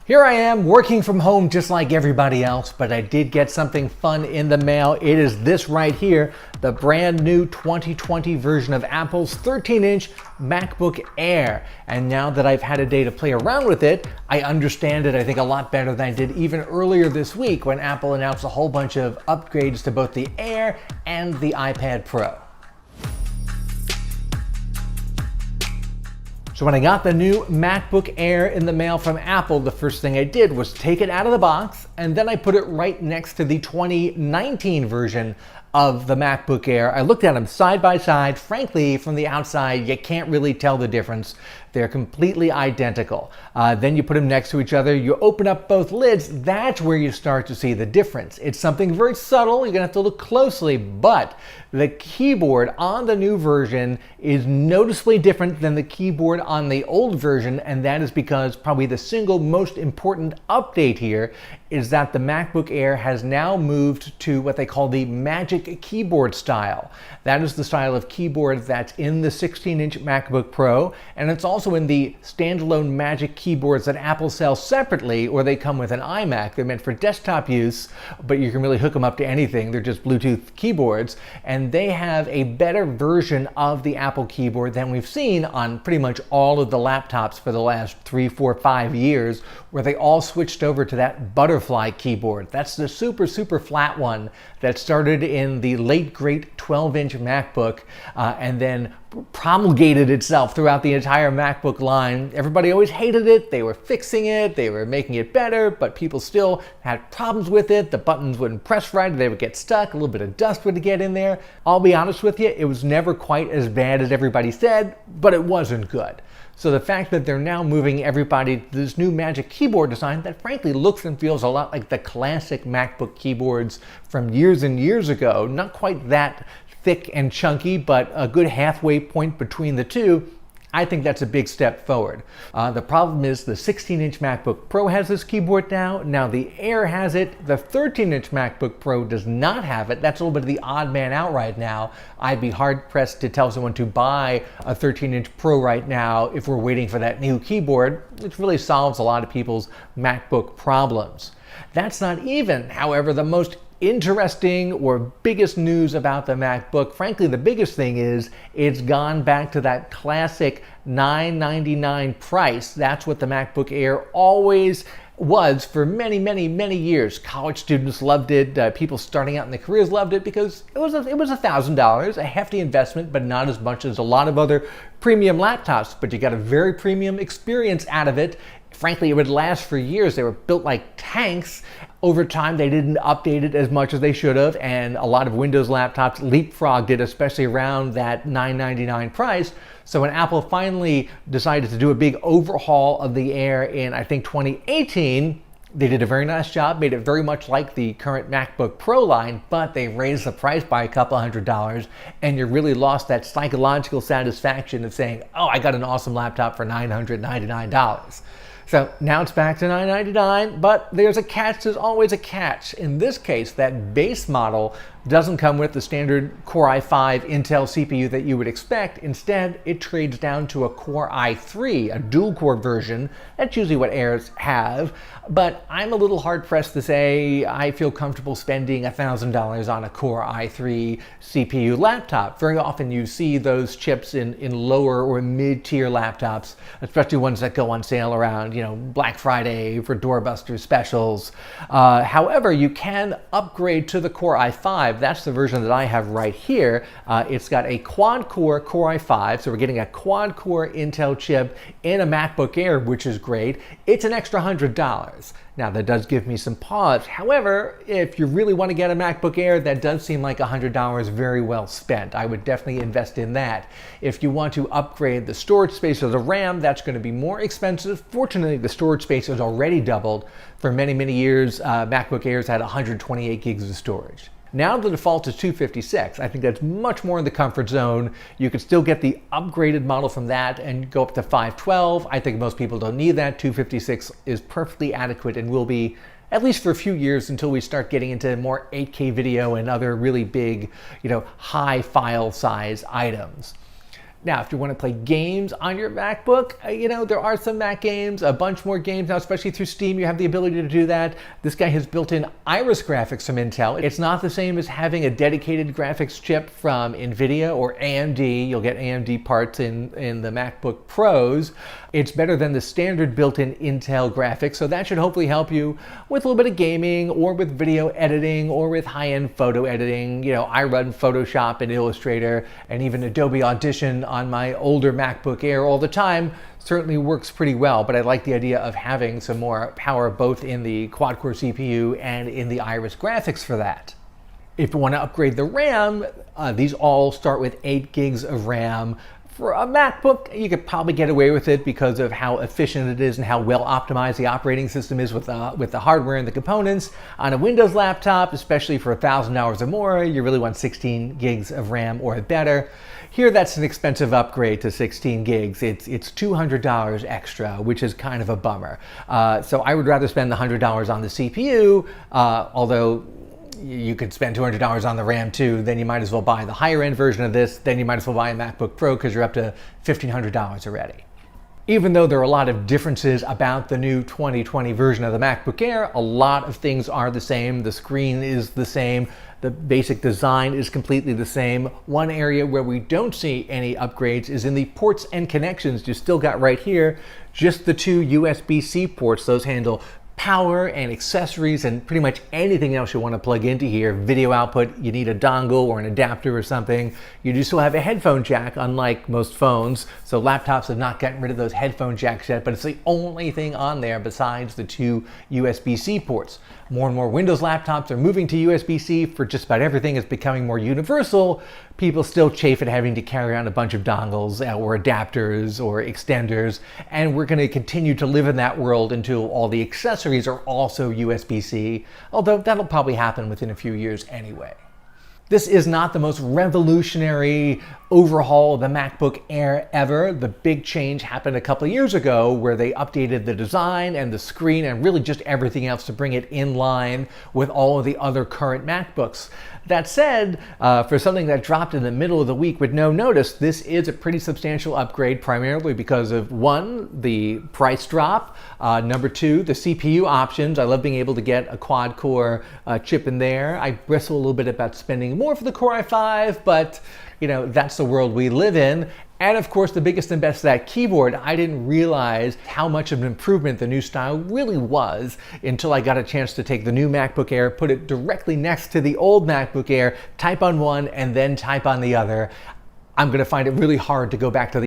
Here I am working from home just like everybody else, but I did get something fun in the mail. It is this right here, the brand new 2020 version of Apple's 13-inch MacBook Air. And now that I've had a day to play around with it, I understand it, I think, a lot better than I did even earlier this week when Apple announced a whole bunch of upgrades to both the Air and the iPad Pro. So when I got the new MacBook Air in the mail from Apple, the first thing I did was take it out of the box, and then I put it right next to the 2019 version of the MacBook Air. I looked at them side by side. Frankly, from the outside, you can't really tell the difference. They're completely identical. Then you put them next to each other, you open up both lids, that's where you start to see the difference. It's something very subtle, you're gonna have to look closely, but the keyboard on the new version is noticeably different than the keyboard on the old version, and that is because probably the single most important update here is that the MacBook Air has now moved to what they call the Magic Keyboard style. That is the style of keyboard that's in the 16-inch MacBook Pro, and it's also in the standalone Magic keyboards that Apple sells separately, or they come with an iMac. They're meant for desktop use, but you can really hook them up to anything. They're just Bluetooth keyboards, and they have a better version of the Apple keyboard than we've seen on pretty much all of the laptops for the last 3, 4, 5 years, where they all switched over to that butterfly keyboard. That's the super flat one that started in the late great 12-inch MacBook and then promulgated itself throughout the entire MacBook line. Everybody always hated it. They were fixing it. They were making it better, but people still had problems with it. The buttons wouldn't press right. They would get stuck. A little bit of dust would get in there. I'll be honest with you, it was never quite as bad as everybody said, but it wasn't good. So the fact that they're now moving everybody to this new Magic Keyboard design that frankly looks and feels a lot like the classic MacBook keyboards from years and years ago, not quite that thick and chunky, but a good halfway point between the two, I think that's a big step forward. The problem is the 16-inch MacBook Pro has this keyboard now. Now the Air has it. The 13-inch MacBook Pro does not have it. That's a little bit of the odd man out right now. I'd be hard-pressed to tell someone to buy a 13-inch Pro right now if we're waiting for that new keyboard, which really solves a lot of people's MacBook problems. That's not even, however, the most interesting or biggest news about the MacBook. Frankly, the biggest thing is it's gone back to that classic $999 price. That's what the MacBook Air always was for many years. College students loved it. People starting out in their careers loved it because it was $1,000, a hefty investment, but not as much as a lot of other premium laptops. But you got a very premium experience out of it. Frankly, it would last for years. They were built like tanks. Over time, they didn't update it as much as they should have, and a lot of Windows laptops leapfrogged it, especially around that $999 price. So when Apple finally decided to do a big overhaul of the Air in, I think, 2018, they did a very nice job, made it very much like the current MacBook Pro line, but they raised the price by a couple $100, and you really lost that psychological satisfaction of saying, oh, I got an awesome laptop for $999. So now it's back to $999, but there's a catch. There's always a catch. In this case, that base model doesn't come with the standard Core i5 Intel CPU that you would expect. Instead, it trades down to a Core i3, a dual-core version. That's usually what Airs have, but I'm a little hard-pressed to say I feel comfortable spending $1,000 on a Core i3 CPU laptop. Very often you see those chips in lower or mid-tier laptops, especially ones that go on sale around, Black Friday for doorbuster specials. However, you can upgrade to the Core i5. That's the version that I have right here. It's got a quad-core Core i5, so we're getting a quad-core Intel chip in a MacBook Air, which is great. It's an extra $100. Now, that does give me some pause. However, if you really want to get a MacBook Air, that does seem like $100 very well spent. I would definitely invest in that. If you want to upgrade the storage space or the RAM, that's going to be more expensive. Fortunately, the storage space has already doubled. For many years, MacBook Airs had 128 gigs of storage. Now the default is 256. I think that's much more in the comfort zone. You could still get the upgraded model from that and go up to 512. I think most people don't need that. 256 is perfectly adequate and will be, at least for a few years, until we start getting into more 8K video and other really big, high file size items. Now, if you want to play games on your MacBook, there are some Mac games, a bunch more games now, especially through Steam. You have the ability to do that. This guy has built-in Iris graphics from Intel. It's not the same as having a dedicated graphics chip from NVIDIA or AMD. You'll get AMD parts in the MacBook Pros. It's better than the standard built-in Intel graphics, so that should hopefully help you with a little bit of gaming or with video editing or with high-end photo editing. I run Photoshop and Illustrator and even Adobe Audition on my older MacBook Air all the time. Certainly works pretty well, but I like the idea of having some more power both in the quad-core CPU and in the Iris graphics for that. If you want to upgrade the RAM, these all start with 8 gigs of RAM. For a MacBook, you could probably get away with it because of how efficient it is and how well optimized the operating system is with the hardware and the components. On a Windows laptop, especially for $1,000 or more, you really want 16 gigs of RAM or better. Here, that's an expensive upgrade to 16 gigs. It's $200 extra, which is kind of a bummer. So I would rather spend the $100 on the CPU, although you could spend $200 on the RAM too. Then you might as well buy the higher end version of this. Then you might as well buy a MacBook Pro because you're up to $1,500 already. Even though there are a lot of differences about the new 2020 version of the MacBook Air, a lot of things are the same. The screen is the same. The basic design is completely the same. One area where we don't see any upgrades is in the ports and connections. You still got right here just the 2 USB-C ports. Those handle power and accessories and pretty much anything else you want to plug into here. Video output, you need a dongle or an adapter or something. You do still have a headphone jack, unlike most phones. So laptops have not gotten rid of those headphone jacks yet, but it's the only thing on there besides the 2 USB-C ports. More and more Windows laptops are moving to USB-C for just about everything. It's becoming more universal. People still chafe at having to carry around a bunch of dongles or adapters or extenders, and we're going to continue to live in that world until all the accessories are also USB-C, although that'll probably happen within a few years anyway. This is not the most revolutionary overhaul of the MacBook Air ever. The big change happened a couple of years ago where they updated the design and the screen and really just everything else to bring it in line with all of the other current MacBooks. That said, for something that dropped in the middle of the week with no notice, this is a pretty substantial upgrade, primarily because of, one, the price drop, number two, the CPU options. I love being able to get a quad-core chip in there. I bristle a little bit about spending more for the Core i5, but that's the world we live in. And of course, the biggest and best of that keyboard, I didn't realize how much of an improvement the new style really was until I got a chance to take the new MacBook Air, put it directly next to the old MacBook Air, type on one and then type on the other. I'm going to find it really hard to go back to the